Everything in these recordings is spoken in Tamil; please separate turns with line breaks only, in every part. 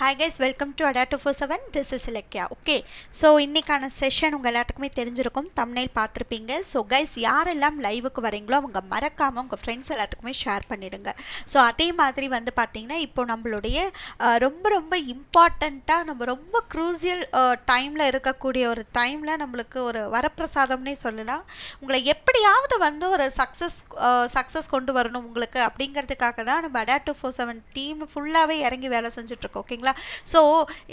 Hi guys, welcome to ADA 247. This is Ilakya. Okay, so இன்னைக்கான செஷன் உங்கள் எல்லாத்துக்குமே தெரிஞ்சிருக்கும், தம்ப்நெயில் பார்த்துருப்பீங்க. ஸோ கைஸ், யாரெல்லாம் லைவுக்கு வரீங்களோ அவங்க மறக்காமல் உங்கள் ஃப்ரெண்ட்ஸ் எல்லாத்துக்குமே ஷேர் பண்ணிடுங்க. ஸோ அதே மாதிரி வந்து பார்த்தீங்கன்னா, இப்போ நம்மளுடைய ரொம்ப இம்பார்ட்டண்ட்டாக நம்ம ரொம்ப க்ரூசியல் டைமில் இருக்கக்கூடிய ஒரு டைமில் நம்மளுக்கு ஒரு வரப்பிரசாதம்னே சொல்லலாம். உங்களை எப்படியாவது வந்து ஒரு சக்ஸஸ் கொண்டு வரணும் உங்களுக்கு அப்படிங்கிறதுக்காக தான் நம்ம ADA 247 டீம் ஃபுல்லாகவே இறங்கி வேலை செஞ்சுட்ருக்கோம். ஓகேங்களா? ஸோ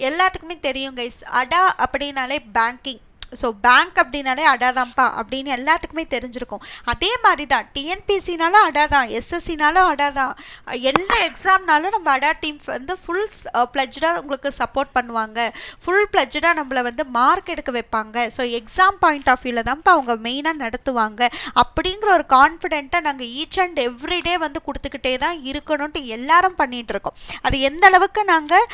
எல்லாத்துக்குமே தெரியும் கைஸ், அடா அப்படின்னாலே பேங்கிங். ஸோ பேங்க் அப்படின்னாலே அடா தான்ப்பா அப்படின்னு எல்லாத்துக்குமே தெரிஞ்சிருக்கும். அதே மாதிரி தான் டிஎன்பிசினாலும் அடா தான், எஸ்எஸ்சினாலும் அடா தான், எல்லா எக்ஸாம்னாலும் நம்ம அடா டீம் வந்து ஃபுல் ப்ளஜ்டாக உங்களுக்கு சப்போர்ட் பண்ணுவாங்க, ஃபுல் ப்ளஜ்டாக நம்மளை வந்து மார்க் எடுக்க வைப்பாங்க. ஸோ எக்ஸாம் பாயிண்ட் ஆஃப் வியூவில் தான்ப்பா அவங்க மெயினாக நடத்துவாங்க அப்படிங்கிற ஒரு கான்ஃபிடென்ட்டாக நாங்கள் ஈச் அண்ட் எவ்ரிடே வந்து கொடுத்துக்கிட்டே தான் இருக்கணும்ட்டு எல்லாரும் பண்ணிகிட்ருக்கோம். அது எந்த அளவுக்கு நாங்கள்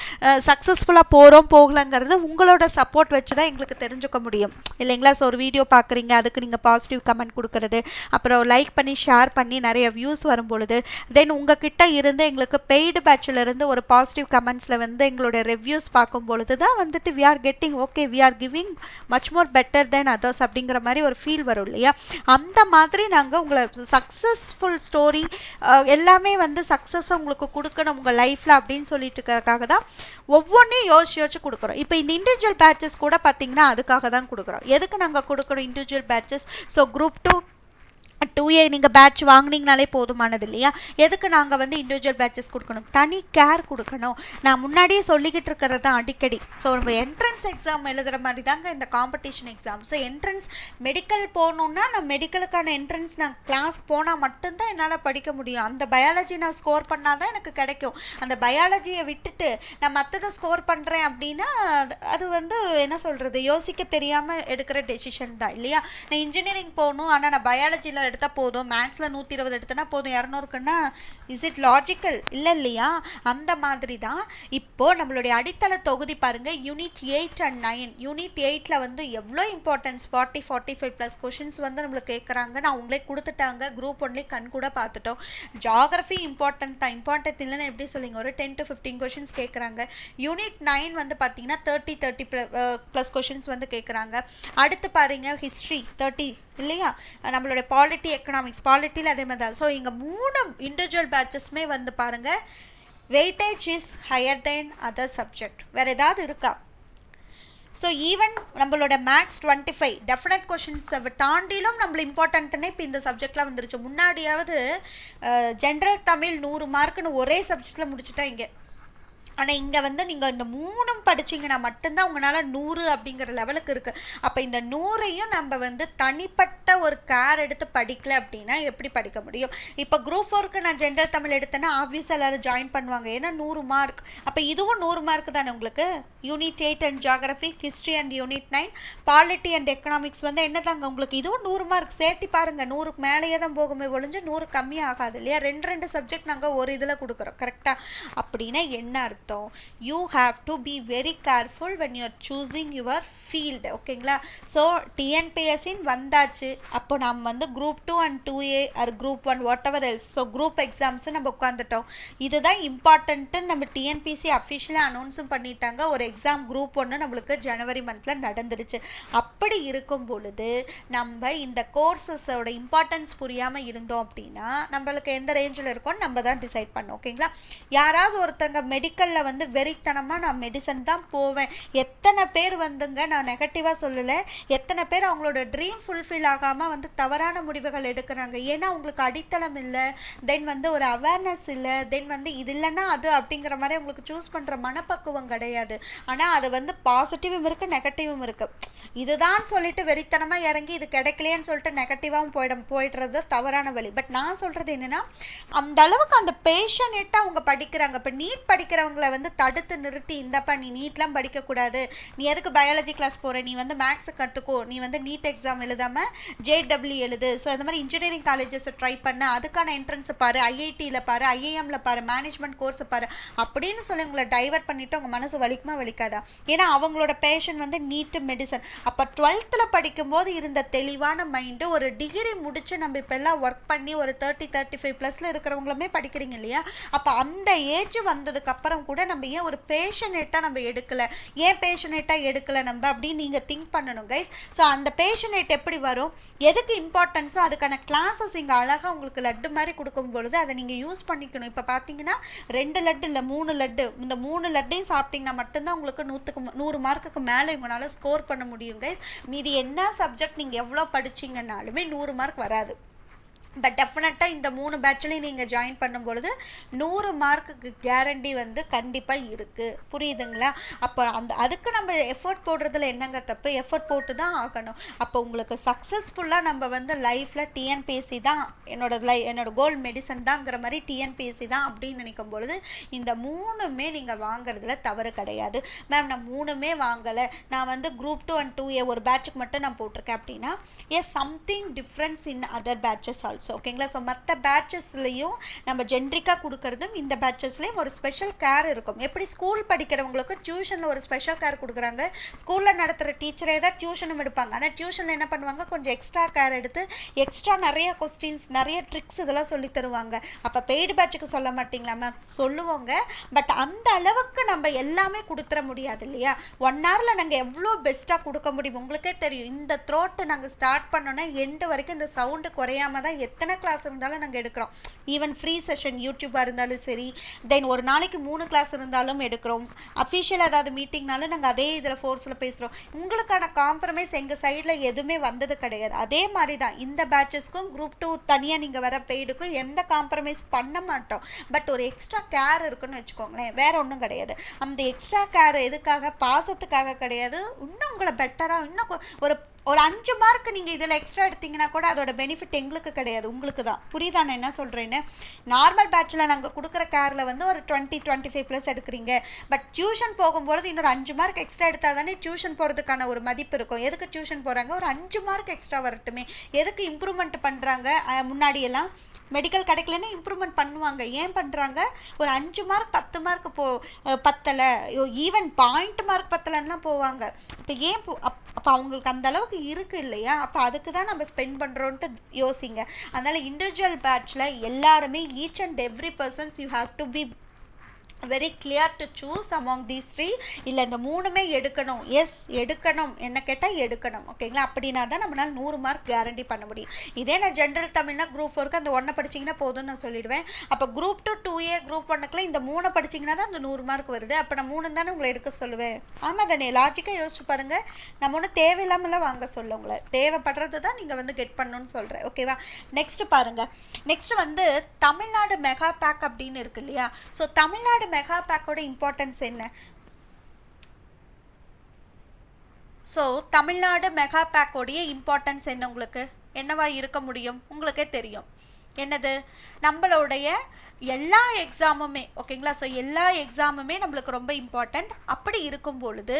சக்ஸஸ்ஃபுல்லாக போகலங்கிறது உங்களோட சப்போர்ட் வச்சு தான் எங்களுக்கு தெரிஞ்சுக்க முடியும் இல்லைங்களா? ஸோ ஒரு வீடியோ பார்க்குறீங்க, அதுக்கு நீங்கள் பாசிட்டிவ் கமெண்ட் கொடுக்கறது, அப்புறம் லைக் பண்ணி ஷேர் பண்ணி நிறைய வியூஸ் வரும் பொழுது, தென் உங்ககிட்ட இருந்து எங்களுக்கு பெய்டு பேட்சில் இருந்து ஒரு பாசிட்டிவ் கமெண்ட்ஸில் வந்து எங்களோட ரிவ்யூஸ் பார்க்கும் பொழுது தான் வந்துட்டு we are getting okay, we are giving much more better then others அப்படிங்கிற மாதிரி ஒரு ஃபீல் வரும் இல்லையா? அந்த மாதிரி நாங்கள் உங்களை சக்ஸஸ்ஃபுல் ஸ்டோரி எல்லாமே வந்து சக்ஸஸை உங்களுக்கு கொடுக்கணும் உங்கள் லைஃப்பில் அப்படின்னு சொல்லிட்டு இருக்கிறதுக்காக தான் ஒவ்வொன்றையும் யோசிச்சு கொடுக்குறோம். இப்போ இந்த இண்டிவிஜுவல் பேட்சஸ் கூட பார்த்தீங்கன்னா அதுக்காக தான் கொடுக்குறோம். எதுக்கு நாங்கள் கொடுக்குறோம் individual patches? So group 2A நீங்கள் பேட்ச் வாங்கினீங்கனாலே போதுமானது இல்லையா? எதுக்கு நாங்கள் வந்து இண்டிவிஜுவல் பேட்சஸ் கொடுக்கணும்? தனி கேர் கொடுக்கணும். நான் முன்னாடியே சொல்லிக்கிட்டு இருக்கிறது தான் அடிக்கடி. ஸோ நம்ம என்ட்ரன்ஸ் எக்ஸாம் எழுதுகிற மாதிரி தாங்க இந்த competition exam. So entrance medical போகணுன்னா நான் மெடிக்கலுக்கான என்ட்ரன்ஸ் நான் கிளாஸ் போனால் மட்டும்தான் என்னால் படிக்க முடியும். அந்த பயாலஜி நான் ஸ்கோர் பண்ணால் தான் எனக்கு கிடைக்கும். அந்த பயாலஜியை விட்டுட்டு நான் மற்றதை ஸ்கோர் பண்ணுறேன் அப்படின்னா அது வந்து என்ன சொல்கிறது, யோசிக்க தெரியாமல் எடுக்கிற டெசிஷன் தான் இல்லையா? நான் இன்ஜினியரிங் போகணும், ஆனால் நான் பயாலஜியில் எடுத்தால் போதும், மேக்ஸில் 120 எடுத்தனா போதும், 200க்குன்னா இஸ் இட் லாஜிக்கல்? இல்லை இல்லையா? அந்த மாதிரி தான் இப்போது நம்மளுடைய அடித்தள தொகுதி பாருங்கள், யூனிட் 8 and 9. யூனிட் 8ல் வந்து எவ்வளோ இம்பார்ட்டன்ஸ், 45+ கொஷின்ஸ் வந்து நம்மளுக்கு கேட்குறாங்க. நான் அவங்களே கொடுத்துட்டாங்க, குரூப் ஒன்லேயே கண் கூட பார்த்துட்டோம். ஜாகிரஃபி இம்பார்ட்டன்ட் தான், இம்பார்ட்டன்ட் இல்லைன்னு எப்படி சொல்லிங்க, ஒரு 10 to 15 கொஷின்ஸ் கேட்குறாங்க. யூனிட் 9 வந்து பார்த்தீங்கன்னா 30+ கொஷின்ஸ் வந்து கேட்குறாங்க. அடுத்து பாருங்க ஹிஸ்ட்ரி 30 இல்லையா? நம்மளோட பாலிட்டி, எக்கனாமிக்ஸ், பாலிட்டியில் அதே மாதிரி தான். ஸோ இங்கே 3 இண்டிவிஜுவல் பேட்சஸ்மே வந்து பாருங்கள் weightage is higher then other subject. வேறு ஏதாவது இருக்கா? ஸோ ஈவன் நம்மளோட மேக்ஸ் 25 டெஃபினட் கொஷின்ஸை தாண்டிலும் நம்மள இம்பார்ட்டன்ட்டுன்னே இப்போ இந்த சப்ஜெக்ட்லாம் வந்துருச்சு. முன்னாடியாவது ஜென்ரல் தமிழ் 100 மார்க்குன்னு ஒரே சப்ஜெக்டில் முடிச்சுட்டா இங்கே. ஆனால் இங்கே வந்து நீங்கள் இந்த 3 படிச்சிங்கன்னா மட்டும்தான் உங்களால் 100 அப்படிங்கிற லெவலுக்கு இருக்குது. அப்போ இந்த 100ஐயும் நம்ம வந்து தனிப்பட்ட ஒரு கேர் எடுத்து படிக்கல அப்படின்னா எப்படி படிக்க முடியும்? இப்போ குரூப் 4க்கு நான் ஜென்ரல் தமிழ் எடுத்தேன்னா ஆப்வியஸாக எல்லோரும் ஜாயின் பண்ணுவாங்க, ஏன்னா 100 மார்க். அப்போ இதுவும் 100 மார்க் தானே உங்களுக்கு. Unit 8 and geography, history and unit 9, polity and economics வந்து என்ன தாங்க உங்களுக்கு, இதுவும் 100 மார்க். சேர்த்து பாருங்கள், 100க்கு மேலேயே தான் போகுமே ஒழிஞ்சு 100 கம்மியாக ஆகாது இல்லையா? 2 சப்ஜெக்ட் நாங்கள் ஒரு இதில் கொடுக்குறோம் கரெக்டாக. அப்படின்னா என்ன அர்த்தம்? You have to be very careful when you are choosing your field. ஓகேங்களா? ஸோ டிஎன்பிஎஸ்சின் வந்தாச்சு, அப்போ நம்ம வந்து group 2 and 2A or group 1 whatever else, so group exams நம்ம உட்காந்துட்டோம். இதுதான் இம்பார்ட்டன்ட்டுன்னு நம்ம டிஎன்பிசி அஃபிஷியலாக அனௌன்ஸும் பண்ணிட்டாங்க. ஒரு எக்ஸாம் குரூப் 1 நம்மளுக்கு ஜனவரி மந்தில் நடந்துருச்சு. அப்படி இருக்கும் பொழுது நம்ம இந்த கோர்சஸோட இம்பார்ட்டன்ஸ் புரியாமல் இருந்தோம் அப்படின்னா நம்மளுக்கு எந்த ரேஞ்சில் இருக்கோன்னு நம்ம தான் டிசைட் பண்ணோம். ஓகேங்களா? யாராவது ஒருத்தங்க மெடிக்கலில் வந்து வெறித்தனமாக நான் மெடிசன் தான் போவேன், எத்தனை பேர் வந்துங்க, நான் நெகட்டிவாக சொல்லலை, எத்தனை பேர் அவங்களோட ட்ரீம் ஃபுல்ஃபில் ஆகாமல் வந்து தவறான முடிவுகள் எடுக்கிறாங்க. ஏன்னா அவங்களுக்கு அடித்தளம் இல்லை, தென் வந்து ஒரு அவேர்னஸ் இல்லை, தென் வந்து இது இல்லைன்னா அது அப்படிங்கிற மாதிரி அவங்களுக்கு சூஸ் பண்ணுற மனப்பக்குவம் கிடையாது. ஆனால் அது வந்து பாசிட்டிவும் இருக்குது, நெகட்டிவும் இருக்குது. இதுதான் சொல்லிட்டு வெறித்தனமாக இறங்கி இது கிடைக்கலையேன்னு சொல்லிட்டு நெகட்டிவாகவும் போயிடுறது தவறான வழி. பட் நான் சொல்கிறது என்னென்னா, அந்த அளவுக்கு அந்த பேஷனேட்டாக அவங்க படிக்கிறாங்க. இப்போ நீட் படிக்கிறவங்களை வந்து தடுத்து நிறுத்தி, இந்தப்பா நீ நீட்லாம் படிக்கக்கூடாது, நீ எதுக்கு பயாலஜி கிளாஸ் போகிற, நீ வந்து மேக்ஸை கற்றுக்கோ, நீ வந்து நீட் எக்ஸாம் எழுதாமல் JEE எழுது, ஸோ அந்த மாதிரி இன்ஜினியரிங் காலேஜஸை ட்ரை பண்ண, அதுக்கான என்ட்ரன்ஸை பாரு, IITயில் பாரு, IIMல பாரு, மேனேஜ்மெண்ட் கோர்ஸை பாரு அப்படின்னு சொல்லி உங்களை டைவர்ட் பண்ணிவிட்டு உங்கள் மனசு வலிக்குமா வலிக்காதா? ஏன்னா அவங்களோட பேஷன் வந்து நீட்டு மெடிசன். அப்போ 12th படிக்கும்போது இருந்த தெளிவான மைண்டு ஒரு டிகிரி முடித்து நம்ம இப்போ எல்லாம் ஒர்க் பண்ணி ஒரு 30-35+ இருக்கிறவங்களுமே படிக்கிறீங்க இல்லையா? அப்போ அந்த ஏஜ் வந்ததுக்கப்புறம் கூட கூட நம்ம ஏன் ஒரு பேஷனேட்டாக நம்ம எடுக்கலை, ஏன் பேஷனேட்டாக எடுக்கலை நம்ம அப்படின்னு நீங்கள் திங்க் பண்ணணும் கைஸ். ஸோ அந்த பேஷனேட் எப்படி வரும், எதுக்கு இம்பார்ட்டன்ஸோ அதுக்கான கிளாஸஸ் இங்கே அழகாக உங்களுக்கு லட்டு மாதிரி கொடுக்கும் பொழுது அதை நீங்கள் யூஸ் பண்ணிக்கணும். இப்போ பார்த்தீங்கன்னா 2 லட்டு இல்லை 3 லட்டு, இந்த 3 லட்டையும் சாப்பிட்டீங்கன்னா மட்டும்தான் உங்களுக்கு 100 மார்க்குக்கு மேலே உங்களால் ஸ்கோர் பண்ண முடியும் கைஸ். மீதி என்ன சப்ஜெக்ட் நீங்கள் எவ்வளோ படிச்சிங்கன்னாலுமே 100 மார்க் வராது. பட் டெஃபினட்டாக இந்த 3 பேட்ச்லேயும் நீங்கள் ஜாயின் பண்ணும்பொழுது 100 மார்க்குக்கு கேரண்டி வந்து கண்டிப்பாக இருக்குது. புரியுதுங்களா? அப்போ அதுக்கு நம்ம எஃபர்ட் போடுறதுல என்னங்க தப்பு, எஃபர்ட் போட்டு தான் ஆகணும். அப்போ உங்களுக்கு சக்ஸஸ்ஃபுல்லாக நம்ம வந்து லைஃப்பில் டிஎன்பிஎஸ்சி தான் என்னோட கோல் மெடிசன் தான்ங்கிற மாதிரி டிஎன்பிஎஸ்சி தான் அப்படின்னு நினைக்கும் பொழுது இந்த 3மே நீங்கள் வாங்குறதுல தவறு கிடையாது. மேம் நான் 3மே வாங்கலை, நான் வந்து குரூப் 2 and 2A ஒரு பேட்சுக்கு மட்டும் நான் போட்டிருக்கேன் அப்படின்னா something difference in other patches also. ஓகேங்களா? ஸோ மற்ற பேட்சஸ்லையும் நம்ம ஜென்ரிக்காக கொடுக்குறதும் இந்த பேட்சஸ்லேயும் ஒரு ஸ்பெஷல் கேர் இருக்கும். எப்படி ஸ்கூல் படிக்கிறவங்களுக்கு டியூஷனில் ஒரு ஸ்பெஷல் கேர் கொடுக்குறாங்க, ஸ்கூலில் நடத்துகிற டீச்சரே தான் டியூஷனும் எடுப்பாங்க. ஆனால் டியூஷனில் என்ன பண்ணுவாங்க, கொஞ்சம் எக்ஸ்ட்ரா கேர் எடுத்து எக்ஸ்ட்ரா நிறைய கொஸ்டின்ஸ் நிறைய ட்ரிக்ஸ் இதெல்லாம் சொல்லி தருவாங்க. அப்போ பெய்டு பேட்சுக்கு சொல்ல மாட்டிங்களா மேம்? சொல்லுவோங்க. பட் அந்த அளவுக்கு நம்ம எல்லாமே கொடுத்துட முடியாது இல்லையா? 1 ஹவரில் நாங்கள் எவ்வளோ பெஸ்ட்டாக கொடுக்க முடியும் உங்களுக்கே தெரியும். இந்த த்ரோட்டு நாங்கள் ஸ்டார்ட் பண்ணோன்னா எண்டு வரைக்கும் இந்த சவுண்டு குறையாமல் தான் எத்தனை கிளாஸ் இருந்தாலும் நாங்கள் எடுக்கிறோம். ஈவன் ஃப்ரீ செஷன் யூடியூபாக இருந்தாலும் சரி, தென் ஒரு நாளைக்கு 3 கிளாஸ் இருந்தாலும் எடுக்கிறோம். அஃபிஷியல் ஏதாவது மீட்டிங்னாலும் நாங்கள் அதே இதில் ஃபோர்ஸில் பேசுகிறோம். உங்களுக்கான காம்ப்ரமைஸ் எங்கள் சைடில் எதுவுமே வந்தது கிடையாது. அதே மாதிரி தான் இந்த பேட்சஸ்க்கும் குரூப் 2 தனியாக நீங்கள் வர பெய்டுக்கும் எந்த காம்ப்ரமைஸ் பண்ண மாட்டோம். பட் ஒரு எக்ஸ்ட்ரா கேர் இருக்குன்னு வச்சுக்கோங்களேன், வேறு ஒன்றும் கிடையாது. அந்த எக்ஸ்ட்ரா கேர் எதுக்காக, பாசத்துக்காக கிடையாது. இன்னும் உங்களை பெட்டராக இன்னும் ஒரு 5 மார்க் நீங்கள் இதில் எக்ஸ்ட்ரா எடுத்தீங்கன்னா கூட அதோட பெனிஃபிட் எங்களுக்கு கிடையாது, உங்களுக்கு தான். புரியுதா நான் என்ன சொல்கிறேன்னு? நார்மல் பேட்சில் நாங்கள் கொடுக்குற கேரில் வந்து ஒரு 20-25+ எடுக்கிறீங்க. பட் டியூஷன் போகும்போது இன்னொரு 5 மார்க் எக்ஸ்ட்ரா எடுத்தால் தானே டியூஷன் போகிறதுக்கான ஒரு மதிப்பு இருக்கும். எதுக்கு டியூஷன் போகிறாங்க, ஒரு 5 மார்க் எக்ஸ்ட்ரா வரட்டுமே. எதுக்கு இம்ப்ரூவ்மெண்ட் பண்ணுறாங்க? முன்னாடியெல்லாம் மெடிக்கல் கிடைக்கலன்னா இம்ப்ரூவ்மெண்ட் பண்ணுவாங்க. ஏன் பண்ணுறாங்க? ஒரு 5 மார்க் 10 மார்க் பத்தலை, ஈவன் பாயிண்ட் மார்க் பத்தலைன்னா போவாங்க. இப்போ ஏன் அப்போ அவங்களுக்கு அந்த அளவுக்கு இருக்குது இல்லையா? அப்போ அதுக்கு தான் நம்ம ஸ்பெண்ட் பண்ணுறோன்ட்டு யோசிங்க. அதனால் இண்டிவிஜுவல் பேட்சில் எல்லாருமே each and every persons you have to be very clear to choose among these 3. இல்லை இந்த 3மே எடுக்கணும், எடுக்கணும், என்ன கேட்டால் எடுக்கணும். ஓகேங்களா? அப்படின்னா தான் நம்மளால் 100 மார்க் கேரண்டி பண்ண முடியும். இதே நான் ஜென்ரல் தமிழ்னா குரூப் 4க்கு அந்த 1 படிச்சிங்கன்னா போதும்னு நான் சொல்லிடுவேன். அப்போ குரூப் 2 2A குரூப் 1க்குலாம் இந்த 3 படிச்சிங்கன்னா தான் அந்த 100 மார்க் வருது. அப்போ நான் 3 தானே உங்களை எடுக்க சொல்லுவேன். ஆமாம் தானே? லாஜிக்காக யோசிச்சு பாருங்கள். நம்ம ஒன்றும் தேவையில்லாமலாம் வாங்க சொல்ல, உங்களை தேவைப்படுறது தான் நீங்கள் வந்து கெட் பண்ணணும்னு சொல்கிறேன். ஓகேவா? நெக்ஸ்ட் பாருங்கள். நெக்ஸ்ட் வந்து தமிழ்நாடு மெகா பேக் அப்படின்னு இருக்கு இல்லையா? ஸோ தமிழ்நாடு மெகா பேக்கோட இம்பார்ட்டன்ஸ் என்ன? ஸோ தமிழ்நாடு மெகா பேக்கோடைய இம்பார்ட்டன்ஸ் என்ன, உங்களுக்கு என்னவா இருக்க முடியும்? உங்களுக்கே தெரியும். என்னது? நம்மளுடைய எல்லா எக்ஸாமுமே. ஓகேங்களா? ஸோ எல்லா எக்ஸாமுமே நம்மளுக்கு ரொம்ப இம்பார்ட்டண்ட். அப்படி இருக்கும் பொழுது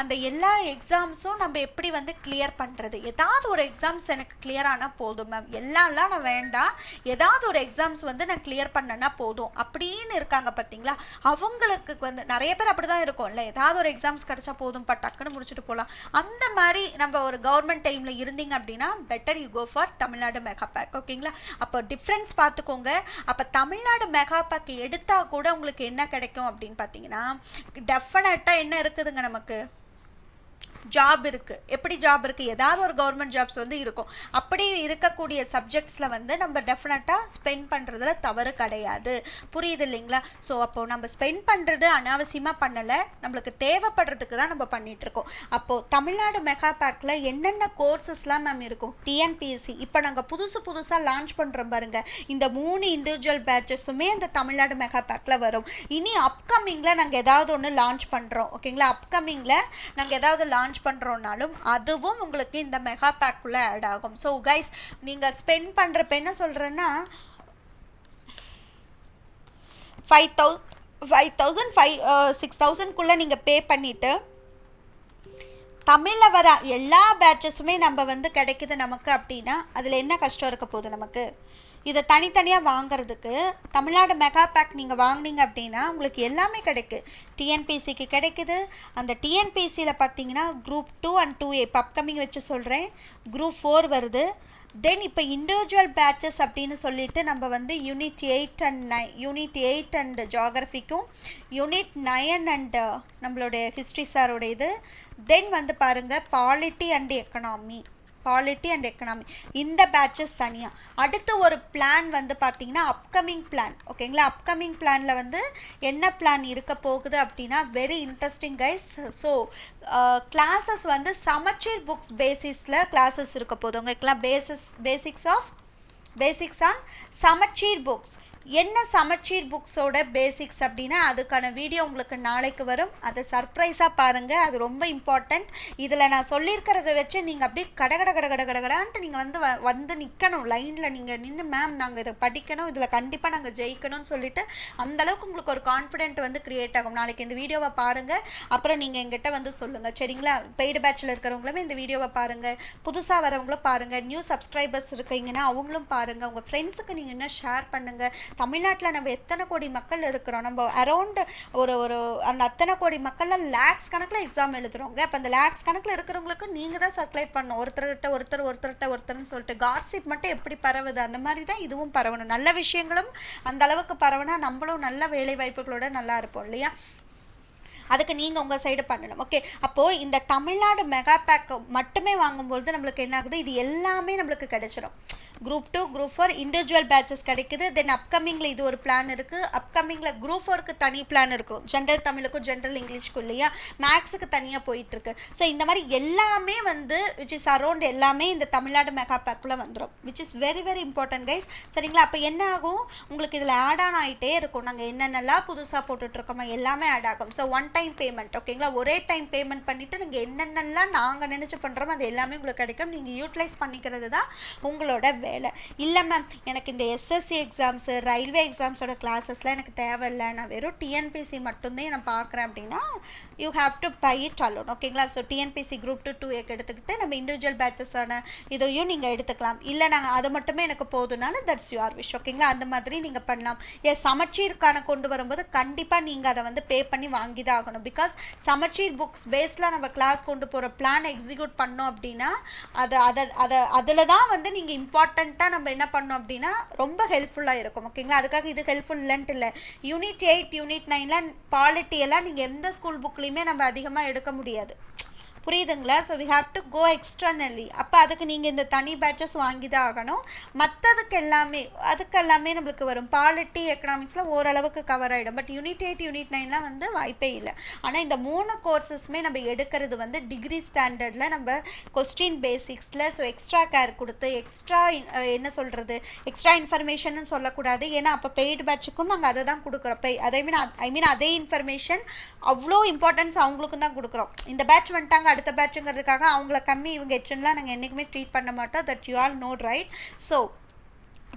அந்த எல்லா எக்ஸாம்ஸும் நம்ம எப்படி வந்து கிளியர் பண்ணுறது? ஏதாவது ஒரு எக்ஸாம்ஸ் எனக்கு கிளியர் ஆனால் போதும் மேம், எல்லாம்லாம் நான் வேண்டாம், ஏதாவது ஒரு எக்ஸாம்ஸ் வந்து நான் கிளியர் பண்ணனா போதும் அப்படின்னு இருக்காங்க பார்த்தீங்களா? அவங்களுக்கு வந்து நிறைய பேர் அப்படி தான் இருக்கும்ல, ஏதாவது ஒரு எக்ஸாம்ஸ் கிடச்சா போதும் டக்குன்னு முடிச்சுட்டு போகலாம். அந்த மாதிரி நம்ம ஒரு கவர்மெண்ட் டைமில் இருந்தீங்க அப்படின்னா better you go for Tamil Nadu mega pack. ஓகேங்களா? அப்போ டிஃப்ரென்ஸ் பார்த்துக்கோங்க. அப்போ தமிழ்நாடு மெகா பேக் எடுத்தா கூட உங்களுக்கு என்ன கிடைக்கும் அப்படின்னு பார்த்தீங்கன்னா, டெஃபினட்டா என்ன இருக்குதுங்க, நமக்கு ஜாப் இருக்குது. எப்படி ஜாப் இருக்குது? ஏதாவது ஒரு கவர்மெண்ட் ஜாப்ஸ் வந்து இருக்கும். அப்படி இருக்கக்கூடிய சப்ஜெக்ட்ஸில் வந்து நம்ம டெஃபினட்டாக ஸ்பெண்ட் பண்ணுறதுல தவறு கிடையாது. புரியுது இல்லைங்களா? ஸோ அப்போது நம்ம ஸ்பெண்ட் பண்ணுறது அனாவசியமாக பண்ணலை, நம்மளுக்கு தேவைப்படுறதுக்கு தான் நம்ம பண்ணிகிட்ருக்கோம். அப்போது தமிழ்நாடு மெகா பேக்கில் என்னென்ன கோர்சஸ்லாம் மேம் இருக்கும்? டிஎன்பிஎஸ்சி இப்போ நாங்கள் புதுசாக லான்ச் பண்ணுறோம் பாருங்கள். இந்த 3 இண்டிவிஜுவல் பேட்சஸுமே அந்த தமிழ்நாடு மெகா பேக்கில் வரும். இனி அப்கமிங்கில் நாங்கள் ஏதாவது ஒன்று லான்ச் பண்ணுறோம். ஓகேங்களா? அப்கமிங்கில் நாங்கள் ஏதாவது லான்ச் பண்ணுறோம்னாலும் அதுவும் உங்களுக்கு இந்த மெகா பேக்குள்ளே ஆட் ஆகும். ஸோ கைஸ், நீங்கள் ஸ்பெண்ட் பண்ணுறப்ப என்ன சொல்கிறேன்னா 6,000 நீங்கள் பே பண்ணிவிட்டு தமிழில் வர எல்லா பேட்சஸுமே நம்ம வந்து கிடைக்குது நமக்கு அப்படின்னா அதில் என்ன கஷ்டம் இருக்க போகுது நமக்கு? இதை தனித்தனியாக வாங்கிறதுக்கு தமிழ்நாடு மெகா பேக் நீங்கள் வாங்கினீங்க அப்படின்னா உங்களுக்கு எல்லாமே கிடைக்குது. டிஎன்பிசிக்கு கிடைக்குது. அந்த டிஎன்பிசியில் பார்த்தீங்கன்னா குரூப் 2 and 2A இப்போ அப்கமிங் வச்சு சொல்கிறேன். குரூப் 4 வருது, தென் இப்போ இண்டிவிஜுவல் பேட்சஸ் அப்படின்னு சொல்லிட்டு நம்ம வந்து யூனிட் 8 அண்ட் ஜியாகிரஃபிக்கும் யூனிட் 9 அண்ட் நம்மளுடைய ஹிஸ்ட்ரி சாரோட இது. தென் வந்து பாருங்கள் பாலிட்டி அண்ட் எக்கனாமி இந்த பேட்சஸ் தனியாக. அடுத்து ஒரு பிளான் வந்து பார்த்திங்கன்னா அப்கமிங் பிளான். ஓகேங்களா, அப்கமிங் பிளானில் வந்து என்ன பிளான் இருக்க போகுது அப்படின்னா very interesting guys. So classes வந்து சமச்சீர் புக்ஸ் பேசிஸில் கிளாஸஸ் இருக்க போகுது உங்களுக்குலாம். பேசிக்ஸ் ஆன் சமச்சீர் புக்ஸ். என்ன சமச்சீர் புக்ஸோட பேசிக்ஸ் அப்படின்னா அதுக்கான வீடியோ உங்களுக்கு நாளைக்கு வரும். அதை சர்ப்ரைஸாக பாருங்கள், அது ரொம்ப இம்பார்ட்டண்ட். இதில் நான் சொல்லியிருக்கிறத வச்சு நீங்கள் அப்படியே கடகடான்ட்டு நீங்கள் வந்து நிற்கணும் லைனில். நீங்கள் நின்று மேம் நாங்கள் இதை படிக்கணும், இதில் கண்டிப்பாக நாங்கள் ஜெயிக்கணும்னு சொல்லிட்டு அந்தளவுக்கு உங்களுக்கு ஒரு கான்ஃபிடென்ட் வந்து க்ரியேட் ஆகும். நாளைக்கு இந்த வீடியோவை பாருங்கள், அப்புறம் நீங்கள் எங்கிட்ட வந்து சொல்லுங்கள் சரிங்களா. பெய்டு பேட்சில் இருக்கிறவங்களுமே இந்த வீடியோவை பாருங்கள், புதுசாக வரவங்களும் பாருங்கள், நியூ சப்ஸ்கிரைபர்ஸ் இருக்கீங்கன்னா அவங்களும் பாருங்கள், உங்கள் ஃப்ரெண்ட்ஸுக்கு நீங்கள் இன்னும் ஷேர் பண்ணுங்கள். தமிழ்நாட்டில் நம்ம எத்தனை கோடி மக்கள் இருக்கிறோம், நம்ம அரௌண்ட் ஒரு அந்த அத்தனை கோடி மக்கள்லாம் லேக்ஸ் கணக்கில் எக்ஸாம் எழுதுறோங்க. அப்போ அந்த லேக்ஸ் கணக்கில் இருக்கிறவங்களுக்கு நீங்கள் தான் சர்க்குலேட் பண்ணணும். ஒருத்தர்னு சொல்லிட்டு கார்சிப் மட்டும் எப்படி பரவுது அந்த மாதிரி தான் இதுவும் பரவணும். நல்ல விஷயங்களும் அந்த அளவுக்கு பரவுனா நம்மளும் நல்ல வேலை வாய்ப்புகளோட நல்லா இருப்போம் இல்லையா. அதுக்கு நீங்கள் உங்கள் சைடு பண்ணணும். ஓகே, அப்போது இந்த தமிழ்நாடு மெகா பேக் மட்டுமே வாங்கும்போது நம்மளுக்கு என்ன ஆகுது, இது எல்லாமே நம்மளுக்கு கிடைச்சிடும். குரூப் 2 குரூப் 4 இண்டிவிஜுவல் பேட்சஸ் கிடைக்குது. தென் அப்கமிங்கில் இது ஒரு பிளான் இருக்குது. அப்கமிங்கில் குரூப் 4க்கு தனி பிளான் இருக்கும், ஜென்ரல் தமிழுக்கும் ஜென்ரல் இங்கிலீஷ்க்கும் இல்லையா. மேக்ஸுக்கு தனியாக போயிட்டுருக்கு. ஸோ இந்த மாதிரி எல்லாமே வந்து விச் இஸ் அரௌண்ட் எல்லாமே இந்த தமிழ்நாடு மெகா பேக்குள்ளே வந்துடும், which is very very important guys சரிங்களா. அப்போ என்ன ஆகும், உங்களுக்கு இதில் ஆட் ஆன் ஆகிட்டே இருக்கும். நாங்கள் என்னென்னலாம் புதுசாக போட்டுட்ருக்கோமோ எல்லாமே ஆட் ஆகும். So one time payment. ஓகேங்களா, ஒரே டைம் பேமெண்ட் பண்ணிவிட்டு நீங்கள் என்னென்னலாம் நாங்கள் நினச்சி பண்ணுறோமோ அது எல்லாமே உங்களுக்கு கிடைக்கும். நீங்கள் யூட்டிலைஸ் பண்ணிக்கிறது தான் உங்களோட வேலை. இல்லை மேம் எனக்கு இந்த எஸ்எஸ்சி எக்ஸாம்ஸு ரயில்வே எக்ஸாம்ஸோட கிளாஸஸ்லாம் எனக்கு தேவையில்லை, நான் வெறும் டிஎன்பிசி மட்டும்தான் நான் பார்க்குறேன் அப்படின்னா you have to buy it alone. ஓகேங்களா, ஸோ டிஎன்பிசி குரூப் 2 2A எடுத்துக்கிட்டு நம்ம இண்டிவிஜுவல் பேட்சஸான இதையும் நீங்கள் எடுத்துக்கலாம். இல்லை நாங்கள் அது மட்டுமே எனக்கு போதுனாலும் தட்ஸ் யுவர் விஷ். ஓகேங்களா, அந்த மாதிரி நீங்கள் பண்ணலாம். சமச்சீருக்கான கொண்டு வரும்போது கண்டிப்பாக நீங்கள் அதை வந்து பே பண்ணி வாங்கி தான் ஆகணும். பிகாஸ் சமச்சீர் புக்ஸ் பேஸில் நம்ம கிளாஸ் கொண்டு போகிற பிளான் எக்ஸிக்யூட் பண்ணோம் அப்படின்னா அதில் தான் வந்து நீங்கள் இம்பார்ட்டண்ட்டாக நம்ம என்ன பண்ணோம் அப்படின்னா ரொம்ப ஹெல்ப்ஃபுல்லாக இருக்கும். ஓகேங்களா, அதுக்காக இது ஹெல்ப்ஃபுல் இல்லைன்ட்டு இல்லை. யூனிட் 8 யூனிட் 9 பாலிட்டி எல்லாம் நீங்கள் எந்த ஸ்கூல் புக்லேயுமே நம்ம அதிகமாக எடுக்க முடியாது, புரியுதுங்களா. So we have to go externally. அப்போ அதுக்கு நீங்கள் இந்த தனி பேட்சஸ் வாங்கி தான் ஆகணும். மற்றதுக்கு எல்லாமே நம்மளுக்கு வரும். பாலிட்டி எக்கனாமிக்ஸில் ஓரளவுக்கு கவர் ஆகிடும். பட் யூனிட் 8 யூனிட் 9 வந்து வாய்ப்பே இல்லை. ஆனால் இந்த 3 கோர்சஸுமே நம்ம எடுக்கிறது வந்து டிகிரி ஸ்டாண்டர்டில் நம்ம கொஸ்டின் பேசிக்ஸில். ஸோ எக்ஸ்ட்ரா கேர் கொடுத்து எக்ஸ்ட்ரா எக்ஸ்ட்ரா இன்ஃபர்மேஷன் சொல்லக்கூடாது. ஏன்னா அப்போ பெய்டு பேட்சுக்கும் நாங்கள் அதை தான் கொடுக்குறோம். அதே இன்ஃபர்மேஷன் அவ்வளோ இம்பார்ட்டன்ஸ் அவங்களுக்கும் தான் கொடுக்குறோம். இந்த பேட்ச் வந்துட்டாங்க அடுத்த பேட்சுங்கிறதுக்காக அவங்கள கம்மி இவங்க எச்சன்லாம் நாங்கள் என்றைக்குமே ட்ரீட் பண்ண மாட்டோம். That you all know right. So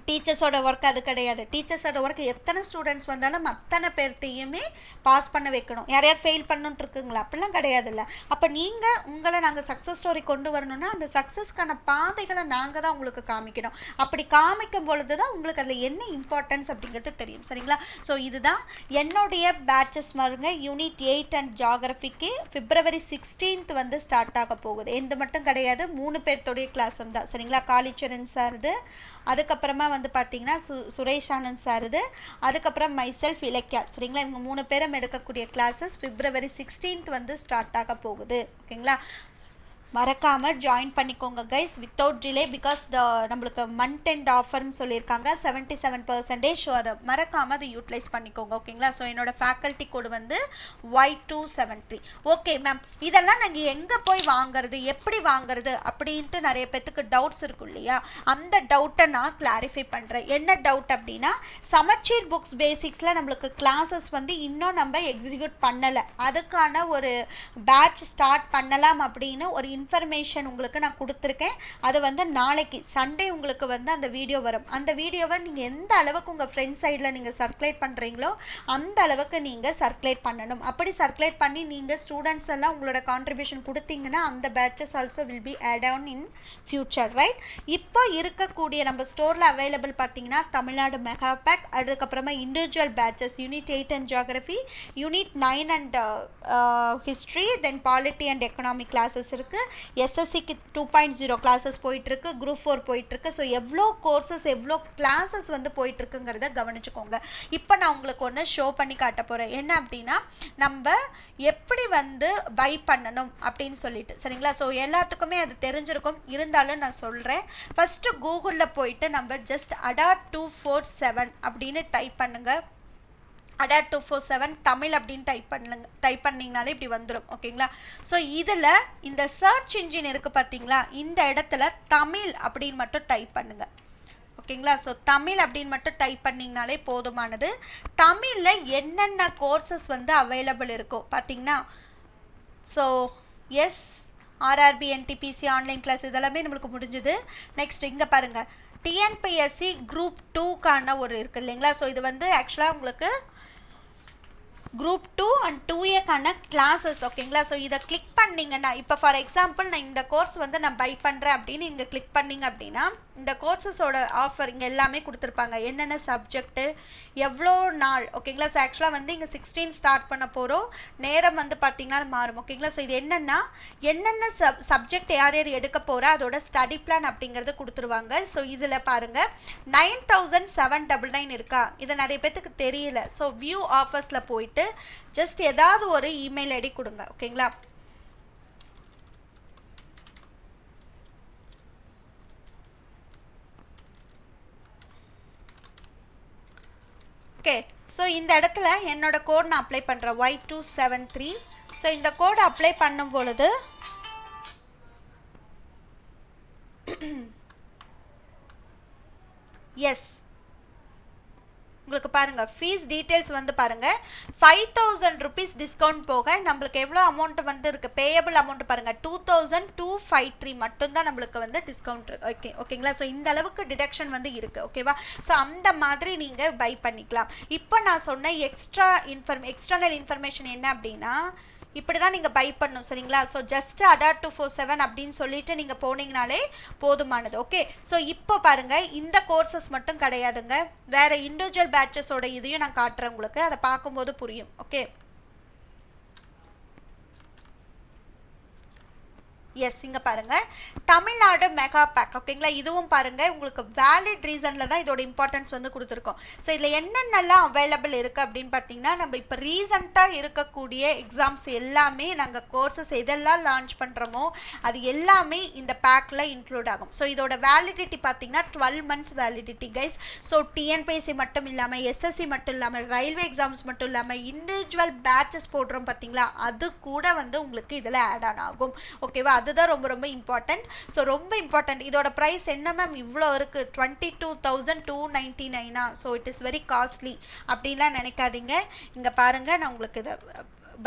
டீச்சர்ஸோட ஒர்க் அது கிடையாது. டீச்சர்ஸோட ஒர்க் எத்தனை ஸ்டூடெண்ட்ஸ் வந்தாலும் அத்தனை பேர்த்தையுமே பாஸ் பண்ண வைக்கணும். யாரையாவது ஃபெயில் பண்ணணுன்ட்டு இருக்குங்களா, அப்படிலாம் கிடையாது இல்லை. அப்போ உங்களை நாங்கள் சக்ஸஸ் ஸ்டோரி கொண்டு வரணும்னா அந்த சக்ஸஸ்க்கான பாதைகளை நாங்கள் தான் உங்களுக்கு காமிக்கணும். அப்படி காமிக்கும் பொழுது தான் உங்களுக்கு அதில் என்ன இம்பார்ட்டன்ஸ் அப்படிங்கிறது தெரியும் சரிங்களா. ஸோ இதுதான் என்னுடைய பேட்சஸ் பாருங்க. யூனிட் 8 அண்ட் ஜியாகிரபிக்கு February 16th வந்து ஸ்டார்ட் ஆக போகுது. எந்த மட்டும் கிடையாது, 3 பேர்த்தோடைய கிளாஸும் தான் சரிங்களா. காளிச்சரன் சார்து, அதுக்கப்புறமா வந்து பார்த்தீங்கன்னா சுரேஷ் ஆனந்த் சார், அதுக்கப்புறம் மைசெல்ஃப் இலக்கியா சரிங்களா. இவங்க 3 பேரும் எடுக்கக்கூடிய கிளாஸஸ் February 16th வந்து ஸ்டார்ட் ஆக போகுது. ஓகேங்களா, மறக்காமல் ஜாயின் பண்ணிக்கோங்க கைஸ் வித்தவுட் டிலே. பிகாஸ் நம்மளுக்கு மந்த் எண்ட் ஆஃபர்னு சொல்லியிருக்காங்க 77%. ஸோ அதை மறக்காமல் அதை யூட்டிலைஸ் பண்ணிக்கோங்க. ஓகேங்களா, ஸோ என்னோட ஃபேக்கல்ட்டி கோடு வந்து Y273. ஓகே மேம், இதெல்லாம் நாங்கள் எங்கே போய் வாங்குறது, எப்படி வாங்குறது அப்படின்ட்டு நிறைய பேத்துக்கு டவுட்ஸ் இருக்கும் இல்லையா. அந்த டவுட்டை நான் கிளாரிஃபை பண்ணுறேன். என்ன டவுட் அப்படின்னா, சமச்சீர் புக்ஸ் பேசிக்ஸில் நம்மளுக்கு கிளாஸஸ் வந்து இன்னும் நம்ம எக்ஸிக்யூட் பண்ணலை, அதுக்கான ஒரு பேட்ச் ஸ்டார்ட் பண்ணலாம் அப்படின்னு ஒரு இன்ஃபர்மேஷன் உங்களுக்கு நான் கொடுத்துருக்கேன். அது வந்து நாளைக்கு சண்டே உங்களுக்கு வந்து அந்த வீடியோ வரும். அந்த வீடியோவை நீங்கள் எந்த அளவுக்கு உங்கள் ஃப்ரெண்ட்ஸ் சைடில் நீங்கள் சர்க்குலேட் பண்ணுறீங்களோ அந்த அளவுக்கு நீங்கள் சர்க்குலேட் பண்ணணும். அப்படி சர்க்குலேட் பண்ணி நீங்கள் ஸ்டூடெண்ட்ஸ் எல்லாம் உங்களோட கான்ட்ரிபியூஷன் கொடுத்தீங்கன்னா அந்த batches also will be add on in future right. இப்போ இருக்கக்கூடிய நம்ம ஸ்டோரில் அவைலபிள் பார்த்தீங்கன்னா தமிழ்நாடு மெகா பேக், அதுக்கப்புறமா individual batches unit 8 and geography, unit 9 and history, then polity and economic classes இருக்குது. எஸ்எஸ்சிக்கு 2.0 கிளாஸஸ் போயிட்டுருக்கு, குரூப் 4 போயிட்டுருக்கு. ஸோ எவ்வளோ கோர்சஸ் எவ்வளோ கிளாஸஸ் வந்து போயிட்டுருக்குங்கிறத கவனிச்சுக்கோங்க. இப்போ நான் உங்களுக்கு ஒன்று ஷோ பண்ணி காட்ட போகிறேன். என்ன அப்படின்னா நம்ம எப்படி வந்து பை பண்ணணும் அப்படின்னு சொல்லிட்டு, சரிங்களா? ஸோ எல்லாத்துக்குமே அது தெரிஞ்சிருக்கும், இருந்தாலும் நான் சொல்கிறேன். ஃபஸ்ட்டு கூகுளில் போயிட்டு நம்ம ஜஸ்ட் ADA 247 அப்படின்னு டைப் பண்ணுங்கள். ADA 247 தமிழ் அப்படின்னு டைப் பண்ணிங்கனாலே இப்படி வந்துடும், ஓகேங்களா? ஸோ இதில் இந்த சர்ச் இன்ஜின் இருக்குது பார்த்தீங்களா, இந்த இடத்துல தமிழ் அப்படின்னு மட்டும் டைப் பண்ணுங்கள், ஓகேங்களா? ஸோ தமிழ் அப்படின்னு மட்டும் டைப் பண்ணிங்கனாலே போதுமானது. தமிழில் என்னென்ன கோர்சஸ் வந்து அவைலபிள் இருக்கோ பார்த்தீங்கன்னா, so yes RRB NTPC online class இதெல்லாமே நம்மளுக்கு முடிஞ்சுது. நெக்ஸ்ட் இங்கே பாருங்கள், டிஎன்பிஎஸ்சி குரூப் 2க்கான ஒரு இருக்குது இல்லைங்களா? ஸோ இது வந்து ஆக்சுவலாக உங்களுக்கு குரூப் 2 அண்ட் 2ஏக்கான கிளாஸஸ், ஓகேங்களா? ஸோ இதை கிளிக் பண்ணிங்கன்னா, இப்போ ஃபார் எக்ஸாம்பிள் நான் இந்த கோர்ஸ் வந்து நான் பை பண்ணுறேன் அப்படின்னு இங்கே கிளிக் பண்ணிங்க அப்படின்னா இந்த கோர்சஸோட ஆஃபர் இங்கே எல்லாமே கொடுத்துருப்பாங்க. என்னென்ன சப்ஜெக்ட்டு, எவ்வளோ நாள், ஓகேங்களா? ஸோ ஆக்சுவலாக வந்து இங்கே 16 ஸ்டார்ட் பண்ண போகிறோம். நேரம் வந்து பார்த்திங்கன்னா மாறும், ஓகேங்களா? ஸோ இது என்னென்ன சப்ஜெக்ட் யார் யார் எடுக்க போகிறா அதோட ஸ்டடி பிளான் அப்படிங்கிறது கொடுத்துருவாங்க. ஸோ இதில் பாருங்கள் 9799 இருக்கா, இது நிறைய பேர்த்துக்கு தெரியல. ஸோ வியூ ஆஃபர்ஸில் போயிட்டு ஜஸ்ட் ஏதாவது ஒரு இமெயில் ஐடி கொடுங்க, ஓகேங்களா? ஓகே, ஸோ இந்த இடத்துல என்னோட கோட் நான் அப்ளை பண்ணுறேன் Y273. ஸோ இந்த கோடை அப்ளை பண்ணும் பொழுது எஸ் உங்களுக்கு பாருங்கள் ஃபீஸ் டீட்டெயில்ஸ் வந்து பாருங்கள் 5000 rupees டிஸ்கவுண்ட் போக நம்மளுக்கு எவ்வளோ அமௌண்ட் வந்து இருக்குது, பேயபிள் அமௌண்ட் பாருங்கள் 2253 மட்டும்தான் நம்மளுக்கு வந்து டிஸ்கவுண்ட். ஓகேங்களா? ஸோ இந்த அளவுக்கு டிடக்ஷன் வந்து இருக்குது, ஓகேவா? ஸோ அந்த மாதிரி நீங்கள் பை பண்ணிக்கலாம். இப்போ நான் சொன்ன எக்ஸ்டர்னல் இன்ஃபர்மேஷன் என்ன அப்படின்னா, இப்படி தான் நீங்கள் பை பண்ணணும், சரிங்களா? ஸோ ஜஸ்ட் ADA 247 அப்படின்னு சொல்லிட்டு நீங்கள் போனீங்கனாலே போதுமானது. ஓகே, ஸோ இப்போ பாருங்கள் இந்த கோர்சஸ் மட்டும் கிடையாதுங்க, வேறு இண்டிவிஜுவல் பேட்சஸோட இதையும் நான் காட்டுறேன் உங்களுக்கு, அதை பார்க்கும்போது புரியும். ஓகே, எஸ் இங்கே பாருங்கள் தமிழ்நாடு மெகா பேக், ஓகேங்களா? இதுவும் பாருங்கள் உங்களுக்கு வேலிட் ரீசனில் தான் இதோட இம்பார்ட்டன்ஸ் வந்து கொடுத்துருக்கோம். ஸோ இதில் என்னென்னலாம் அவைலபிள் இருக்குது அப்படின்னு பார்த்தீங்கன்னா, நம்ம இப்போ ரீசண்டாக இருக்கக்கூடிய எக்ஸாம்ஸ் எல்லாமே நாங்கள் கோர்சஸ் எதெல்லாம் லான்ச் பண்ணுறோமோ அது எல்லாமே இந்த பேக்கில் இன்க்ளூட் ஆகும். ஸோ இதோட வேலிடிட்டி பார்த்தீங்கன்னா 12 months validity guys. So TNPSC மட்டும் இல்லாமல், எஸ்எஸ்சி மட்டும் இல்லாமல், ரயில்வே எக்ஸாம்ஸ் மட்டும் இல்லாமல், இண்டிவிஜுவல் பேட்சஸ் போடுறோம் பார்த்தீங்களா, அது கூட வந்து உங்களுக்கு இதில் ஆட் ஆன் ஆகும், ஓகேவா? அதுதான் ரொம்ப ரொம்ப இம்பார்ட்டன்ட். ஸோ ரொம்ப இம்பார்ட்டன்ட். இதோட ப்ரைஸ் என்ன மேம் இவ்வளோ இருக்குது, 22,299. So it is very costly அப்படின்லாம் நினைக்காதீங்க. இங்கே பாருங்கள், நான் உங்களுக்கு இதை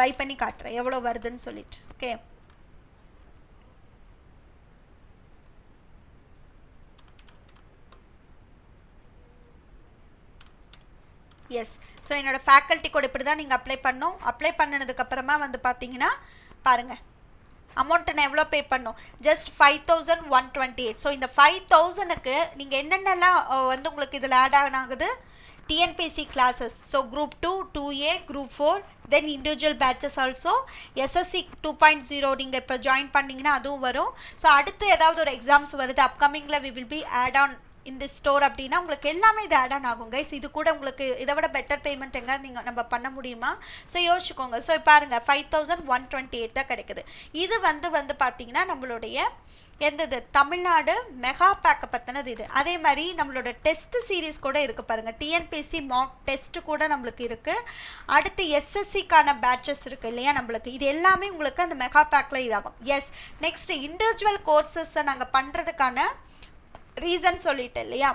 பை பண்ணி காட்டுறேன் எவ்வளோ வருதுன்னு சொல்லிட்டு. Okay, yes. ஸோ என்னோடய ஃபேக்கல்ட்டி கோட் இப்படி தான் நீங்கள் அப்ளை பண்ணணும். அப்ளை பண்ணினதுக்கப்புறமா வந்து பார்த்தீங்கன்னா பாருங்கள் அமௌண்ட்டை நான் எவ்வளோ பே பண்ணோம், ஜஸ்ட் 5128. ஸோ இந்த 5000க்கு நீங்கள் என்னென்னலாம் வந்து உங்களுக்கு இதில் ஆட் ஆன் ஆகுது, TNPSC classes, so group 2, 2A, group 4, தென் இண்டிவிஜுவல் பேட்சஸ் ஆல்சோ, எஸ்எஸ்சி 2.0 நீங்கள் இப்போ ஜாயின் பண்ணிங்கன்னா அதுவும் வரும். ஸோ அடுத்து ஏதாவது ஒரு எக்ஸாம்ஸ் வருது அப்கமிங்கில், we will be add on இந்த ஸ்டோர் அப்படின்னா உங்களுக்கு எல்லாமே இது ஆட் ஆன் ஆகும் கைஸ். இது கூட உங்களுக்கு இதை விட பெட்டர் பேமெண்ட் எங்கே நீங்கள் நம்ம பண்ண முடியுமா? ஸோ யோசிச்சுக்கோங்க. ஸோ பாருங்கள் 5128 தான் கிடைக்குது. இது வந்து பார்த்தீங்கன்னா நம்மளுடைய எந்தது தமிழ்நாடு மெகா பேக்கை பற்றினது இது. அதே மாதிரி நம்மளோட டெஸ்ட் சீரீஸ் கூட இருக்குது பாருங்கள், டிஎன்பிஎஸ்சி மாக் டெஸ்ட்டு கூட நம்மளுக்கு இருக்குது. அடுத்து எஸ்எஸ்சிக்கான பேட்சஸ் இருக்குது இல்லையா நம்மளுக்கு, இது எல்லாமே உங்களுக்கு அந்த மெகா பேக்கில் இதாகும். எஸ், நெக்ஸ்ட் இண்டிவிஜுவல் கோர்சஸை நாங்கள் பண்ணுறதுக்கான ரீசன் சொல்லிட்டு இல்லையா.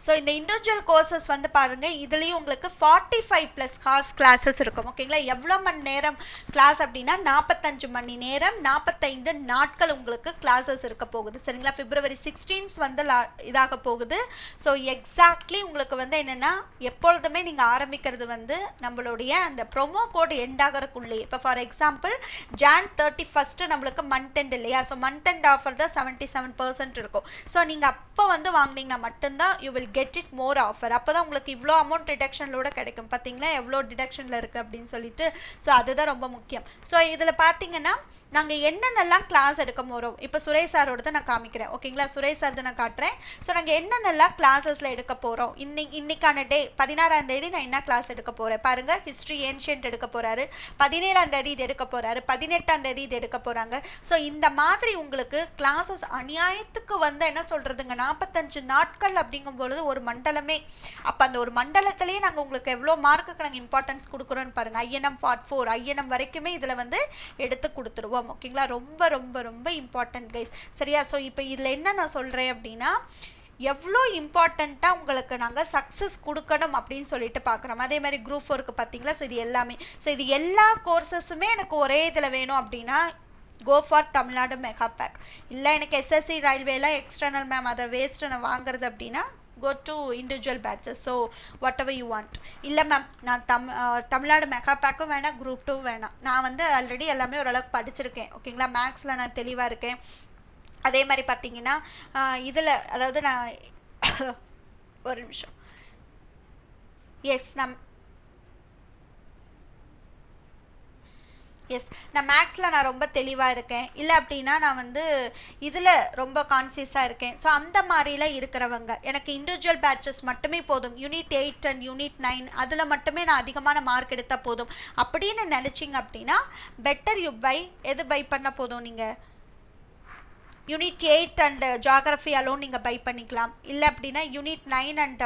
ஸோ இந்த இண்டிவிஜுவல் கோர்சஸ் வந்து பாருங்கள், இதுலேயும் உங்களுக்கு 45+ ஹார்ஸ் கிளாஸஸ் இருக்கும், ஓகேங்களா? எவ்வளோ மணி நேரம் கிளாஸ் அப்படின்னா 45 மணி நேரம் 45 நாட்கள் உங்களுக்கு கிளாஸஸ் இருக்க போகுது, சரிங்களா? February 16 வந்து இதாக போகுது. ஸோ எக்ஸாக்ட்லி உங்களுக்கு வந்து என்னென்னா, எப்பொழுதுமே நீங்கள் ஆரம்பிக்கிறது வந்து நம்மளுடைய அந்த ப்ரொமோ கோட் எண்ட் ஆகிறதுக்குள்ளே. இப்போ ஃபார் எக்ஸாம்பிள் Jan 31 நம்மளுக்கு மந்த் எண்ட் இல்லையா, ஸோ மந்த் எண்ட் ஆஃபர் தான் 77% இருக்கும். ஸோ நீங்கள் அப்போ வந்து வாங்கினீங்கன்னா மட்டும்தான் you will will get it more offer. அப்போ தான் உங்களுக்கு இவ்வளோ அமௌண்ட் டிடக்ஷனோட கிடைக்கும். பார்த்தீங்களா எவ்வளோ டிடக்ஷனில் இருக்குது அப்படின்னு சொல்லிட்டு. ஸோ அதுதான் ரொம்ப முக்கியம். ஸோ இதில் பார்த்தீங்கன்னா நாங்கள் என்னென்னலாம் கிளாஸ் எடுக்க போகிறோம், இப்போ சுரேஷ் சாரோட நான் காமிக்கிறேன். ஓகேங்களா, சுரேஷ் சார் நான் காட்டுறேன். ஸோ நாங்கள் என்னென்னலாம் கிளாஸஸில் எடுக்க போகிறோம், இன்னைக்கான டே 16ஆம் தேதி நான் என்ன கிளாஸ் எடுக்க போகிறேன் பாருங்கள். ஹிஸ்ட்ரி ஏன்ஷியன்ட் எடுக்க போகிறாரு, 17ஆம் தேதி இது எடுக்க போகிறாரு, 18ஆம் தேதி இது எடுக்க போகிறாங்க. ஸோ இந்த மாதிரி உங்களுக்கு கிளாஸஸ் அநியாயத்துக்கு வந்து என்ன சொல்கிறதுங்க 45 நாட்கள் அப்படிங்கும்பொழுது ஒரு மண்டலமே. அப்போ அந்த ஒரு மண்டலத்திலேயே நாங்கள் உங்களுக்கு எவ்வளோ மார்க்குக்கு நாங்கள் இம்பார்ட்டன்ஸ் கொடுக்குறோன்னு பாருங்கள். ஐஎன்எம் பார்ட் 4 ஐஎன்எம் வரைக்குமே இதில் வந்து எடுத்து கொடுத்துருவோம். ஓகேங்களா, ரொம்ப ரொம்ப ரொம்ப இம்பார்ட்டன்ட் கைஸ். சரியா, ஸோ இப்போ இதில் என்ன நான் சொல்கிறேன் அப்படின்னா எவ்வளோ இம்பார்ட்டண்ட்டாக உங்களுக்கு நாங்கள் சக்ஸஸ் கொடுக்கணும் அப்படின்னு சொல்லிட்டு பார்க்குறோம். அதே மாதிரி குரூப் 4க்கு பார்த்தீங்களா. ஸோ இது எல்லாமே, ஸோ இது எல்லா கோர்சஸுமே எனக்கு ஒரே இதில் வேணும் அப்படின்னா go for Tamil Nadu mega pack. இல்லை எனக்கு எஸ்எஸ்சி ரயில்வேலாம் எக்ஸ்டர்னல் மேம் அதை வேஸ்ட்டு நான் வாங்குறது அப்படின்னா go to individual batches. So whatever you want. இல்லை மேம் நான் தமிழ்நாடு மெகா பேக்கும் வேணாம், குரூப் 2 வேணாம். நான் வந்து ஆல்ரெடி எல்லாமே ஓரளவுக்கு படிச்சிருக்கேன். ஓகேங்களா, மேக்ஸில் நான் தெளிவாக இருக்கேன். அதே மாதிரி பார்த்தீங்கன்னா இதில் அதாவது நான் ஒரு நிமிஷம் நான் மேக்ஸில் நான் ரொம்ப தெளிவாக இருக்கேன். இல்லை அப்படின்னா நான் வந்து இதில் ரொம்ப கான்சியஸாக இருக்கேன். ஸோ அந்த மாதிரிலாம் இருக்கிறவங்க எனக்கு இண்டிவிஜுவல் பேட்சஸ் மட்டுமே போதும். யூனிட் 8 அண்ட் யூனிட் 9 அதில் மட்டுமே நான் அதிகமான மார்க் எடுத்தால் போதும் அப்படின்னு நினச்சிங்க அப்படின்னா பெட்டர் யூ பை. எது பை பண்ண போதும் நீங்கள் யூனிட் 8 அண்ட் ஜியாகிரஃபி அலோன் நீங்கள் பை பண்ணிக்கலாம். இல்லை அப்படின்னா யூனிட் 9 அண்ட்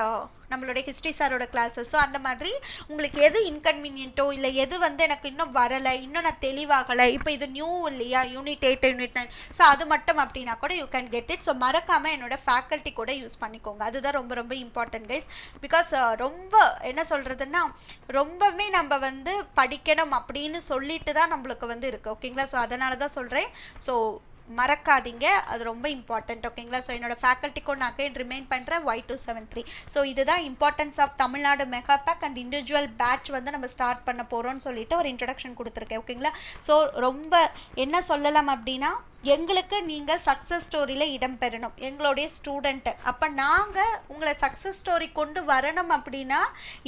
நம்மளுடைய ஹிஸ்ட்ரி சாரோட கிளாஸஸ். ஸோ அந்த மாதிரி உங்களுக்கு எது இன்கன்வீனியன்ட்டோ இல்லை எது வந்து எனக்கு இன்னும் வரலை, இன்னும் நான் தெளிவாகலை, இப்போ இது நியூ இல்லையா யூனிட் 8 யூனிட் 9, ஸோ அது மட்டும் அப்படின்னா கூட you can get it. So மறக்காமல் என்னோட ஃபேக்கல்ட்டி கூட யூஸ் பண்ணிக்கோங்க. அதுதான் ரொம்ப ரொம்ப இம்பார்ட்டன்ட் கைஸ். பிகாஸ் ரொம்ப என்ன சொல்கிறதுன்னா ரொம்பவே நம்ம வந்து படிக்கணும் அப்படின்னு சொல்லிட்டு தான் நம்மளுக்கு வந்து இருக்குது. ஓகேங்களா, ஸோ அதனால தான் சொல்கிறேன். ஸோ மறக்காதீங்க, அது ரொம்ப இம்பார்ட்டன்ட். ஓகேங்களா, ஸோ என்னோட ஃபேக்கல்ட்டிக்கும் நான் அகைன் ரிமைண்ட் பண்ணுறேன் Y273. ஸோ இதுதான் importance of Tamil Nadu mega pack and individual batch வந்து நம்ம ஸ்டார்ட் பண்ண போகிறோம்னு சொல்லிட்டு ஒரு இன்ட்ரடக்ஷன் கொடுத்துருக்கேன். ஓகேங்களா, ஸோ ரொம்ப என்ன சொல்லலாம் அப்படின்னா எங்களுக்கு நீங்கள் சக்ஸஸ் ஸ்டோரியில் இடம் பெறணும், எங்களுடைய ஸ்டூடெண்ட்டு. அப்போ நாங்கள் உங்களை சக்ஸஸ் ஸ்டோரி கொண்டு வரணும் அப்படின்னா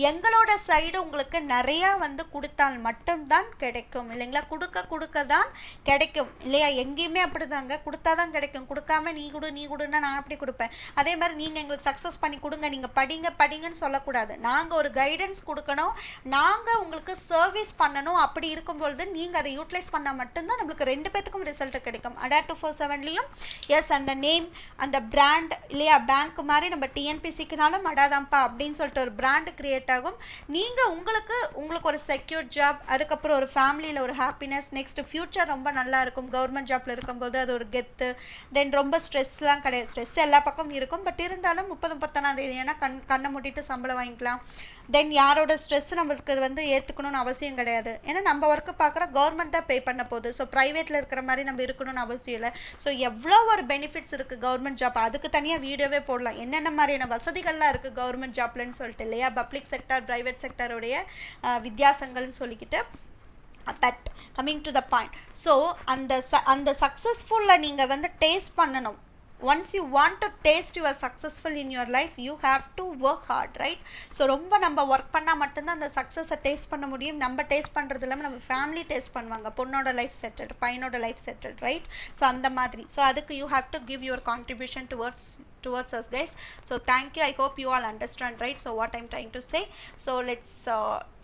எங்களோட சைடு உங்களுக்கு நிறையா வந்து கொடுத்தால் மட்டும்தான் கிடைக்கும். இல்லைங்களா, கொடுக்க தான் கிடைக்கும் இல்லையா, எங்கேயுமே அப்படி தாங்க, கொடுத்தா தான் கிடைக்கும். கொடுக்காம நீ கொடுன்னா நான் அப்படி கொடுப்பேன். அதே மாதிரி நீங்கள் எங்களுக்கு சக்ஸஸ் பண்ணி கொடுங்க, நீங்கள் படிங்கன்னு சொல்லக்கூடாது. நாங்கள் ஒரு கைடன்ஸ் கொடுக்கணும், நாங்கள் உங்களுக்கு சர்வீஸ் பண்ணணும். அப்படி இருக்கும்பொழுது நீங்கள் அதை யூட்டிலைஸ் பண்ணால் மட்டும்தான் நம்மளுக்கு 2 பேத்துக்கும் ரிசல்ட் கிடைக்கும். ADA247லையும் எஸ் அந்த நேம் அந்த பிராண்ட் இல்லையா, பேங்க் மாதிரி நம்ம டிஎன்பிசிக்குனாலும் அடாதான்ப்பா அப்படின்னு சொல்லிட்டு ஒரு பிராண்டு கிரியேட் ஆகும். நீங்கள் உங்களுக்கு ஒரு செக்யூர் ஜாப், அதுக்கப்புறம் ஒரு ஃபேமிலியில் ஒரு ஹாப்பினஸ், நெக்ஸ்ட் ஃப்யூச்சர் ரொம்ப நல்லா இருக்கும். கவர்மெண்ட் ஜாப்பில் இருக்கும்போது அது ஒரு கெத்து. தென் ரொம்ப ஸ்ட்ரெஸ்லாம் கிடையாது, ஸ்ட்ரெஸ் எல்லா பக்கமும் இருக்கும். பட் இருந்தாலும் 30-31ஆம் தேதி ஏன்னா கண்ணை மூட்டிட்டு சம்பளம் வாங்கிக்கலாம். தென் யாரோட ஸ்ட்ரெஸ் நம்மளுக்கு வந்து ஏற்றுக்கணும்னு அவசியம் கிடையாது. ஏன்னா நம்ம ஒர்க்கு பார்க்குற கவர்மெண்ட் தான் பே பண்ண போகுது. ஸோ ப்ரைவேட்டில் இருக்கிற மாதிரி நம்ம இருக்கணும்னு அவசியம் இல்லை. ஸோ எவ்வளோ ஒரு பெனிஃபிட்ஸ் இருக்குது கவர்மெண்ட் ஜாப், அதுக்கு தனியாக வீடியோவே போடலாம். என்னென்ன மாதிரியான வசதிகள்லாம் இருக்குது கவர்மெண்ட் ஜாப்லன்னு சொல்லிட்டு இல்லையா, பப்ளிக் செக்டர் ப்ரைவேட் செக்டருடைய வித்தியாசங்கள்னு சொல்லிக்கிட்டு. But coming to the point, so அந்த சக்ஸஸ்ஃபுல்ல நீங்கள் வந்து டேஸ்ட் பண்ணணும். once you want to taste you are successful in your life, you have to work hard, right? So ரொம்ப நம்ம ஒர்க் பண்ணால் மட்டும்தான் அந்த சக்ஸஸை டேஸ்ட் பண்ண முடியும். நம்ம டேஸ்ட் பண்ணுறது இல்லாமல் நம்ம ஃபேமிலி டேஸ்ட் பண்ணுவாங்க. பொண்ணோட லைஃப் செட்டில்ட், பையனோட லைஃப் செட்டில்ட், ரைட்? ஸோ அந்த மாதிரி. ஸோ அதுக்கு you have to give your contribution towards us guys. So thank you, I hope you all understand, right? So what I'm trying to say, so let's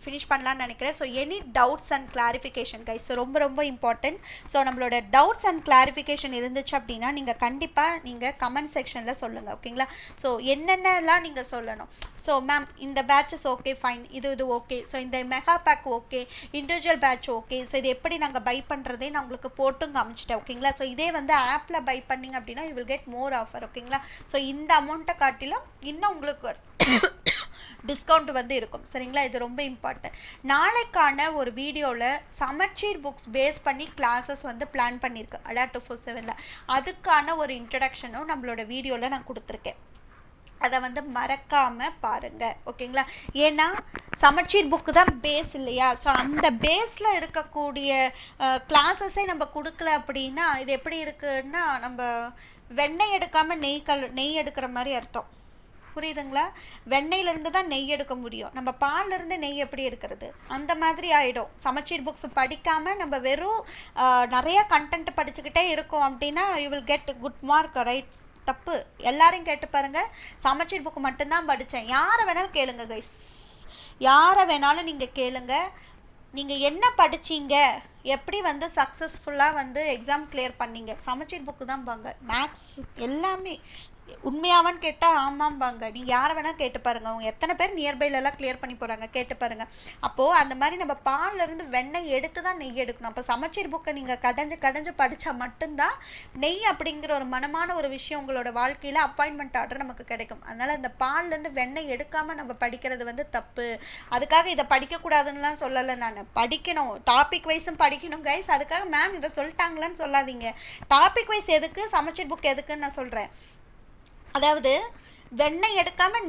finish பண்ணலாம்னு நினைக்கிறேன். So any doubts and clarification guys, so ரொம்ப ரொம்ப இம்பார்ட்டன்ட். ஸோ நம்மளோட டவுட்ஸ் அண்ட் கிளாரிஃபிகேஷன் இருந்துச்சு அப்படின்னா நீங்கள் கண்டிப்பாக நீங்கள் கமெண்ட் செக்ஷனில் சொல்லுங்கள். ஓகேங்களா, ஸோ என்னென்னலாம் நீங்கள் சொல்லணும். ஸோ மேம் இந்த பேட்சஸ் ஓகே ஃபைன், இது ஓகே, ஸோ இந்த mega pack okay, individual batch okay, so இது எப்படி நாங்கள் பை பண்ணுறதே நான் உங்களுக்கு போட்டும் காமிச்சிட்டேன். ஓகேங்களா, ஸோ இதே வந்து ஆப்பில் பை பண்ணிங்க அப்படின்னா you will get more offer. ஓகேங்களா, ஸோ இந்த அமௌண்ட்டை காட்டிலும் இன்னும் உங்களுக்கு டிஸ்கவுண்ட் வந்து இருக்கும். சரிங்களா, இது ரொம்ப இம்பார்ட்டன்ட். நாளைக்கான ஒரு வீடியோவில் சமச்சீர் புக்ஸ் பேஸ் பண்ணி கிளாஸஸ் வந்து பிளான் பண்ணியிருக்கு ADA247ல. அதுக்கான ஒரு இன்ட்ரடக்ஷனும் நம்மளோட வீடியோவில் நான் கொடுத்துருக்கேன். அதை வந்து மறக்காமல் பாருங்கள். ஓகேங்களா, ஏன்னா சமச்சீர் புக்கு தான் பேஸ் இல்லையா, ஸோ அந்த பேஸில் இருக்கக்கூடிய கிளாஸஸே நம்ம கொடுக்கல அப்படின்னா இது எப்படி இருக்குன்னா நம்ம வெண்ணெய் எடுக்காமல் நெய் எடுக்கிற மாதிரி அர்த்தம். புரியுதுங்களா? வெண்ணெயிலேருந்து தான் நெய் எடுக்க முடியும். நம்ம பால்லேருந்து நெய் எப்படி எடுக்கிறது? அந்த மாதிரி ஆகிடும். சமச்சீர் புக்ஸ் படிக்காமல் நம்ம வெறும் நிறையா கண்டென்ட் படிச்சுக்கிட்டே இருக்கோம் அப்படின்னா you will get good mark, right? தப்பு. எல்லாரையும் கேட்டு பாருங்கள். சமச்சீர் புக்கு மட்டும்தான் படித்தேன். யாரை வேணாலும் கேளுங்க கைஸ், யாரை வேணாலும் நீங்கள் கேளுங்க. நீங்கள் என்ன படிச்சீங்க, எப்படி வந்து சக்ஸஸ்ஃபுல்லாக வந்து எக்ஸாம் கிளியர் பண்ணீங்க, சமச்சீர் புக்கு தான் பாங்க. மேக்ஸ் எல்லாமே உண்மையாவான்னு கேட்டால் ஆமாம்பாங்க. நீங்கள் யாரை வேணால் கேட்டு பாருங்கள். அவங்க எத்தனை பேர் நியர்பைலெல்லாம் கிளியர் பண்ணி போகிறாங்க கேட்டு பாருங்கள். அப்போது அந்த மாதிரி நம்ம பால்லேருந்து வெண்ணெய் எடுத்து தான் நெய் எடுக்கணும். அப்போ சமச்சீர் புக்கை நீங்கள் கடைஞ்சு படித்தா மட்டும்தான் நெய் அப்படிங்கிற ஒரு மனமான ஒரு விஷயம் உங்களோட வாழ்க்கையில் அப்பாயின்மெண்ட் ஆர்டர் நமக்கு கிடைக்கும். அதனால் அந்த பால்லேருந்து வெண்ணெய் எடுக்காமல் நம்ம படிக்கிறது வந்து தப்பு. அதுக்காக இதை படிக்கக்கூடாதுன்னுலாம் சொல்லலை நான். படிக்கணும், டாபிக் வைஸும் படிக்கணும் கைஸ். அதுக்காக மேம் இதை சொல்லிட்டாங்களான்னு சொல்லாதீங்க. டாபிக் வைஸ் எதுக்கு, சமச்சீர் புக் எதுக்குன்னு நான் சொல்கிறேன். அதாவது வெண்ணெய் எடுக்காமல்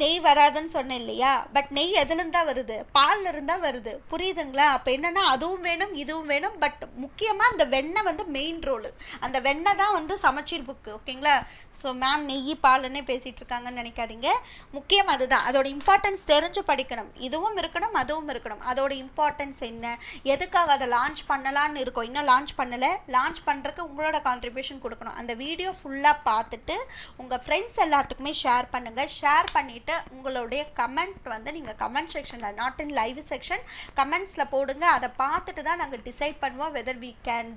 நெய் வராதுன்னு சொன்னேன் இல்லையா? பட் நெய் எதுலேருந்து தான் வருது? பாலில் இருந்தால் வருது. புரியுதுங்களா? அப்போ என்னென்னா அதுவும் வேணும் இதுவும் வேணும். பட் முக்கியமாக அந்த வெண்ணெய் வந்து மெயின் ரோலு. அந்த வெண்ணெய் தான் வந்து சமச்சீர் புக்கு. ஓகேங்களா? ஸோ மேம் நெய் பாலுன்னே பேசிகிட்டு இருக்காங்கன்னு நினைக்காதீங்க. முக்கியம் அதுதான். அதோட இம்பார்ட்டன்ஸ் தெரிஞ்சு படிக்கணும். இதுவும் இருக்கணும் அதுவும் இருக்கணும். அதோட இம்பார்ட்டன்ஸ் என்ன, எதுக்காக அதை லான்ச் பண்ணலான்னு இருக்கோம், இன்னும் லான்ச் பண்ணலை, லான்ச் பண்ணுறதுக்கு உங்களோட கான்ட்ரிபியூஷன் கொடுக்கணும். அந்த வீடியோ ஃபுல்லாக பார்த்துட்டு உங்கள் ஃப்ரெண்ட்ஸ் எல்லாத்துக்குமே ஷேர் பண்ணுங்கள். ஷேர் பண்ணிவிட்டு உங்களுடைய கமெண்ட் வந்து நீங்கள் கமெண்ட் செக்ஷனில், நாட் இன் லைவ் செக்ஷன், கமெண்ட்ஸில் போடுங்க. அதை பார்த்துட்டு தான் நாங்கள் டிசைட் பண்ணுவோம் whether we can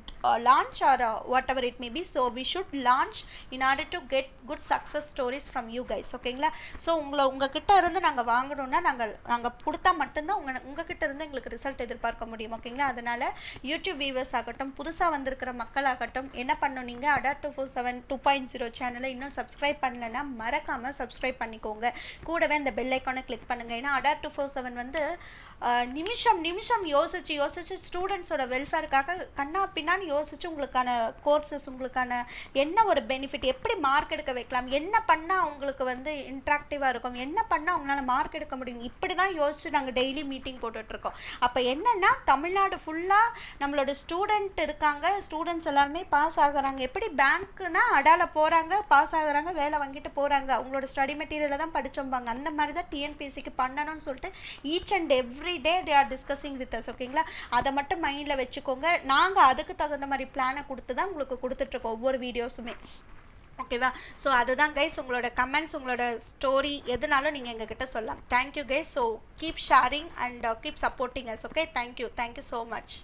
launch or whatever it may be. So we should launch in order to get good success stories from you guys. ஓகேங்களா? ஸோ உங்ககிட்ட இருந்து நாங்கள் வாங்கணும்னா நாங்கள் கொடுத்தா மட்டும்தான் உங்ககிட்ட இருந்து எங்களுக்கு ரிசல்ட் எதிர்பார்க்க முடியும். ஓகேங்களா? அதனால் யூடியூப் வியூவர்ஸ் ஆகட்டும், புதுசாக வந்திருக்கிற மக்களாகட்டும், என்ன பண்ணணும், நீங்கள் அடா 247 2.0 சேனலை இன்னும் சப்ஸ்கிரைப் பண்ணலைன்னா மறக்காமல் சப்ஸ்கிரைப் பண்ணிக்கோங்க. கூடவே இந்த பெல் ஐக்கானை கிளிக் பண்ணுங்கள். ஏன்னா அடா 247 வந்து நிமிஷம் யோசிச்சு ஸ்டூடெண்ட்ஸோட வெல்ஃபேருக்காக கண்ணா பின்னான்னு யோசிச்சு உங்களுக்கான கோர்சஸ், உங்களுக்கான என்ன ஒரு பெனிஃபிட், எப்படி மார்க் எடுக்க வைக்கலாம், என்ன பண்ணால் அவங்களுக்கு வந்து இன்ட்ராக்டிவாக இருக்கும், என்ன பண்ணால் அவங்களால மார்க் எடுக்க முடியும், இப்படி தான் யோசிச்சு நாங்கள் டெய்லி மீட்டிங் போட்டுட்ருக்கோம். அப்போ என்னென்னா தமிழ்நாடு ஃபுல்லாக நம்மளோட ஸ்டூடெண்ட் இருக்காங்க, ஸ்டூடெண்ட்ஸ் எல்லாருமே பாஸ் ஆகுறாங்க. எப்படி பேங்க்குனா அடால போகிறாங்க, பாஸ் ஆகுறாங்க, வேலை வாங்கிட்டு போகிறாங்க, அவங்களோட ஸ்டடி மெட்டீரியலை தான் படிச்சோம்பாங்க. அந்த மாதிரி தான் டிஎன்பிஎஸ்சிக்கு பண்ணணும்னு சொல்லிட்டு each and every day they are discussing with us. ஓகேங்களா? அதை மட்டும் மைண்டில் வச்சுக்கோங்க. நாங்கள் அதுக்கு தகுந்த மாதிரி பிளானை கொடுத்து தான் உங்களுக்கு கொடுத்துட்ருக்கோம் ஒவ்வொரு வீடியோஸுமே. ஓகேவா? ஸோ அதுதான் கைஸ். உங்களோட கமெண்ட்ஸ், உங்களோட ஸ்டோரி எதுனாலும் நீங்கள் எங்ககிட்ட சொல்லலாம். Thank you guys. So keep sharing and keep supporting us. Okay, thank you so much.